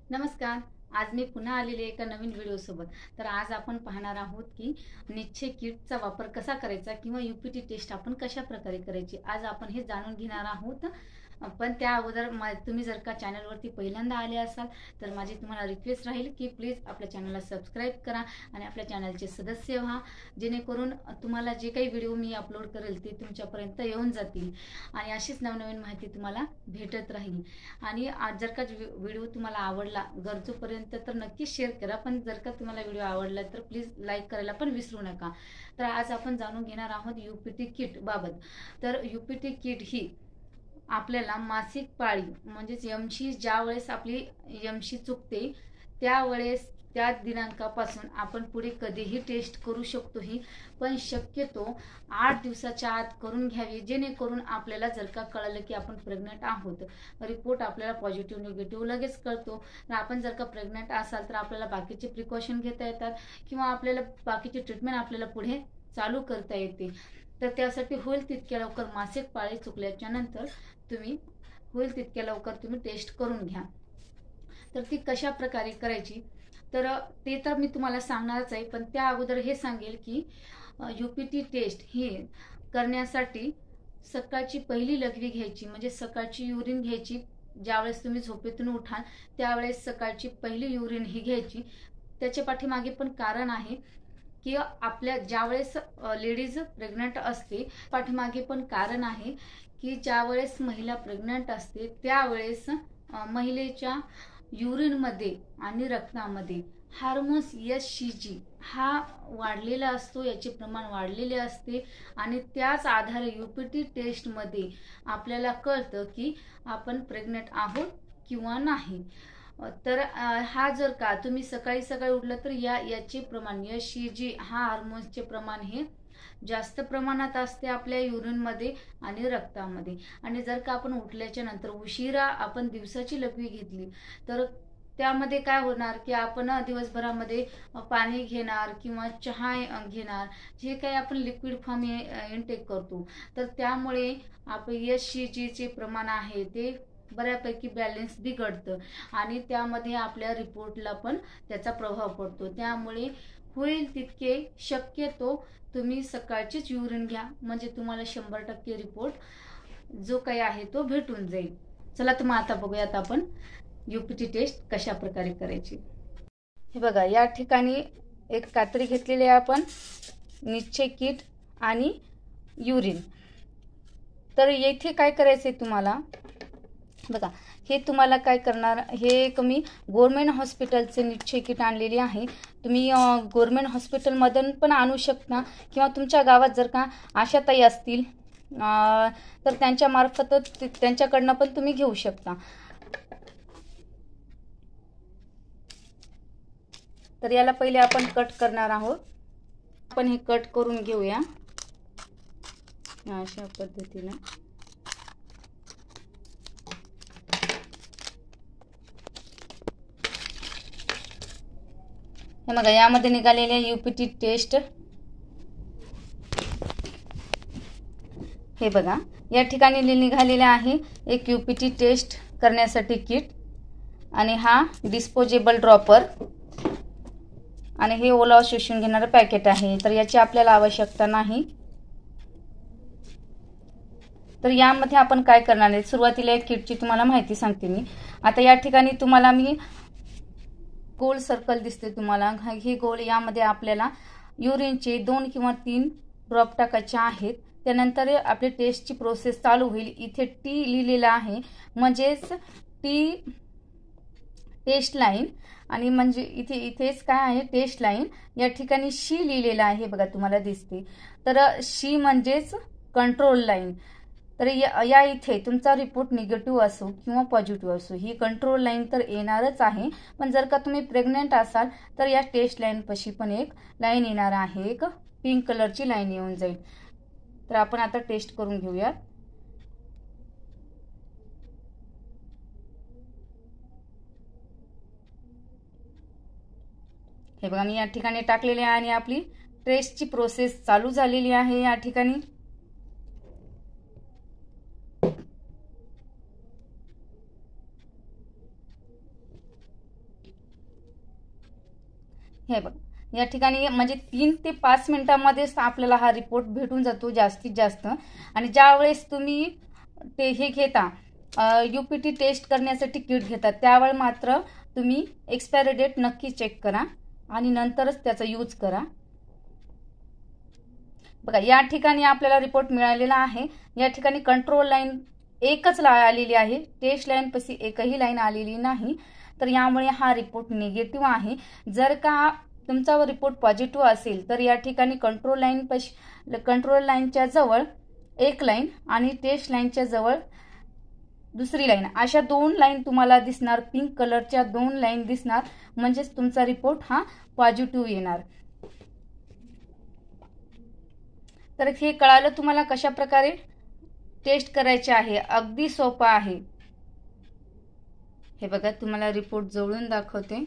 नमस्कार. आज मी पुन्हा आलेले एका नवीन व्हिडिओसोबत. तर आज आपण पाहणार आहोत की निश्चय किटचा वापर कसा करायचा किंवा यूपीटी टेस्ट आपण कशा प्रकारे करायची. आज आपण हे जाणून घेणार आहोत. पण त्या अगोदर तुम्ही जर का चॅनलवरती पहिल्यांदा आले असाल तर माझी तुम्हाला रिक्वेस्ट राहील की प्लीज आपल्या चॅनलला सबस्क्राईब करा आणि आपल्या चॅनलचे सदस्य व्हा, जेणेकरून तुम्हाला जे काही व्हिडिओ मी अपलोड करेल ते तुमच्यापर्यंत येऊन जातील आणि अशीच नवनवीन माहिती तुम्हाला भेटत राहील. आणि आज जर का व्हिडिओ तुम्हाला आवडला गरजूपर्यंत तर नक्कीच शेअर करा, पण जर का तुम्हाला व्हिडिओ आवडला तर प्लीज लाईक करायला पण विसरू नका. तर आज आपण जाणून घेणार आहोत यूपीटी किट बाबत. तर यूपीटी किट ही आपल्याला मासिक पाळी म्हणजेच यमशी ज्या वेळेस आपली यमशी चुकते त्यावेळेस त्या दिनांकापासून आपण पुढे कधीही टेस्ट करू शकतो ही, पण शक्यतो 8 दिवसाच्या आत करून घ्यावी, जेणेकरून आपल्याला जर का कळलं की आपण प्रेग्नंट आहोत, रिपोर्ट आपल्याला पॉझिटिव्ह निगेटिव्ह लगेच कळतो. तर आपण जर का प्रेग्नंट असाल तर आपल्याला बाकीचे प्रिकॉशन घेता येतात किंवा आपल्याला बाकीची ट्रीटमेंट आपल्याला पुढे चालू करता येते. तर त्यासाठी होईल तितक्या लवकर मासिक पाळी चुकल्याच्या नंतर होईल तितक्या लवकर तुम्ही टेस्ट करून घ्या. तर ती कशा प्रकारे करायची तर ते तर मी तुम्हाला सांगणारच आहे, पण त्या अगोदर हे सांगेल की यूपीटी टेस्ट ही करण्यासाठी सकाळची पहिली लघवी घ्यायची, म्हणजे सकाळची युरिन घ्यायची. ज्यावेळेस तुम्ही झोपेतून उठाल त्यावेळेस सकाळची पहिली युरिन ही घ्यायची. त्याच्या पाठीमागे पण कारण आहे की आपल्या ज्यावेळेस लेडीज प्रेग्नंट असते पाठीमागे पण कारण आहे की ज्यावेळेस महिला प्रेग्नंट असते त्यावेळेस महिलेच्या युरिनमध्ये आणि रक्तामध्ये हार्मोन्स HCG हा वाढलेला असतो, याचे प्रमाण वाढलेले असते आणि त्याच आधारे यूपीटी टेस्टमध्ये आपल्याला कळतं की आपण प्रेग्नंट आहोत किंवा नाही. तर हा जर का तुम्ही सकाळी सकाळी उठलं तर याचे प्रमाण HCG हा हार्मोन्सचे प्रमाण हे जास्त प्रमाणात असते आपल्या युरिनमध्ये आणि रक्तामध्ये. आणि जर का आपण उठल्याच्या नंतर उशिरा आपण दिवसाची लघवी घेतली तर त्यामध्ये काय होणार की आपण दिवसभरामध्ये पाणी घेणार किंवा चहा घेणार, जे काही आपण लिक्विड फॉर्म इनटेक करतो, तर त्यामुळे आपले HCGचे प्रमाण आहे ते बऱ्यापैकी बॅलन्स बिघडतं आणि त्यामध्ये आपल्या रिपोर्टला पण त्याचा प्रभाव पडतो. त्यामुळे होईल तितके शक्यतो तुम्ही सकाळचीच युरिन घ्या, म्हणजे तुम्हाला 100% रिपोर्ट जो काही आहे तो भेटून जाईल. चला तर मग आता बघूयात आपण यूपीटी टेस्ट कशा प्रकारे करायची. हे बघा, या ठिकाणी एक कात्री घेतलेली आहे आपण, निश्चय किट आणि युरिन. तर येथे काय करायचंय तुम्हाला बघा, हे तुम्हाला काय करणार, हे एक मी गव्हर्नमेंट हॉस्पिटलचे निश्चय किट आणलेली आहे. तुम्ही गव्हर्नमेंट हॉस्पिटलमधून पण आणू शकता किंवा तुमच्या गावात जर का आशाताई असतील तर त्यांच्याकडनं पण तुम्ही घेऊ शकता. तर याला पहिले आपण कट करणार आहोत. आपण हे कट करून घेऊया अशा पद्धतीने. हे बघा, यामध्ये निघालेले यूपीटी टेस्ट हे बघा, या ठिकाणी निघालेले आहे एक यूपीटी टेस्ट करण्यासाठी किट आणि हा डिस्पोजेबल ड्रॉपर आणि हे ओलावा शोषून घेणारं पॅकेट आहे. तर याची आपल्याला आवश्यकता नाही. तर यामध्ये आपण काय करणार आहे, सुरुवातीला एक किटची तुम्हाला माहिती सांगते मी. आता या ठिकाणी तुम्हाला मी गोल सर्कल दिसते तुम्हाला, हे गोल, यामध्ये आपल्याला युरिनचे 2 किंवा 3 ड्रॉप टाकायचे आहेत. त्यानंतर आपली टेस्टची प्रोसेस चालू होईल. इथे टी लिहिलेला आहे, म्हणजेच टी टेस्ट लाईन, आणि म्हणजे इथेच काय आहे टेस्ट लाईन. या ठिकाणी शी लिहिलेला आहे बघा, तुम्हाला दिसते. तर शी म्हणजेच कंट्रोल लाईन. तर या इथे तुमचा रिपोर्ट निगेटिव्ह असो किंवा पॉझिटिव्ह असो, ही कंट्रोल लाईन तर येणारच आहे. पण जर का तुम्ही प्रेग्नेंट असाल तर या टेस्ट लाईन पाशी पण एक लाईन येणार आहे, एक पिंक कलरची लाईन येऊन जाईल. तर आपण आता टेस्ट करून घेऊयात. हे बघा, मी या ठिकाणी टाकलेले आहे आणि आपली टेस्टची प्रोसेस चालू झालेली आहे. या ठिकाणी हे बघ, या ठिकाणी म्हणजे 3 ते 5 मिनिटांमध्येच आपल्याला हा रिपोर्ट भेटून जातो जास्तीत जास्त. आणि ज्यावेळेस तुम्ही ते हे घेता UPT टेस्ट करण्यासाठी किट घेतात, त्यावेळी मात्र तुम्ही एक्सपायरी डेट नक्की चेक करा आणि नंतरच त्याचा यूज करा. बघा, या ठिकाणी आपल्याला रिपोर्ट मिळालेला आहे. या ठिकाणी कंट्रोल लाईन एकच आलेली आहे, टेस्ट लाईन पशी एकही लाईन आलेली नाही. तर यामुळे हा रिपोर्ट निगेटिव्ह आहे. जर का तुमचा रिपोर्ट पॉझिटिव्ह असेल तर या ठिकाणी कंट्रोल लाईनच्या जवळ एक लाईन आणि टेस्ट लाईनच्या जवळ दुसरी लाईन, अशा 2 लाईन तुम्हाला दिसणार, पिंक कलरच्या 2 लाईन दिसणार, म्हणजेच तुमचा रिपोर्ट हा पॉझिटिव्ह येणार. तर हे कळालं तुम्हाला कशा प्रकारे टेस्ट करायचे आहे. अगदी सोपं आहे. हे बघा, तुम्हाला रिपोर्ट जवळून दाखवते.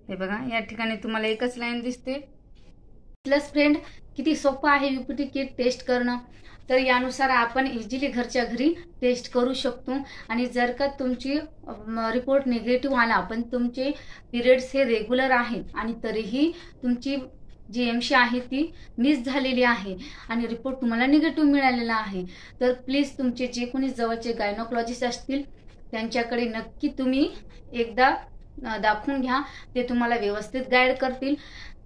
हे बघा, या ठिकाणी तुम्हाला एकच लाईन दिसते. प्लस फ्रेंड, किती सोपं आहे UPT किट टेस्ट करणं. तर यानुसार आपण इझिली घरच्या घरी टेस्ट करू शकतो. आणि जर का तुमची रिपोर्ट निगेटिव्ह आला पण तुमचे पिरियड्स हे रेग्युलर आहेत आणि तरीही तुमची जी MC आहे ती मिस झालेली आहे आणि रिपोर्ट तुम्हाला निगेटिव्ह मिळालेला आहे, तर प्लीज तुमचे जे कोणी जवळचे गायनोकॉलॉजिस्ट असतील त्यांच्याकडे नक्की तुम्ही एकदा दाखवून घ्या. ते तुम्हाला व्यवस्थित गाईड करतील.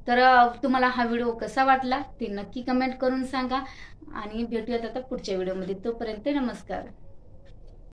तर तुम्हाला हा व्हिडिओ कसा वाटला ते नक्की कमेंट करून सांगा आणि भेटूयात आता पुढच्या व्हिडिओमध्ये. तोपर्यंत नमस्कार.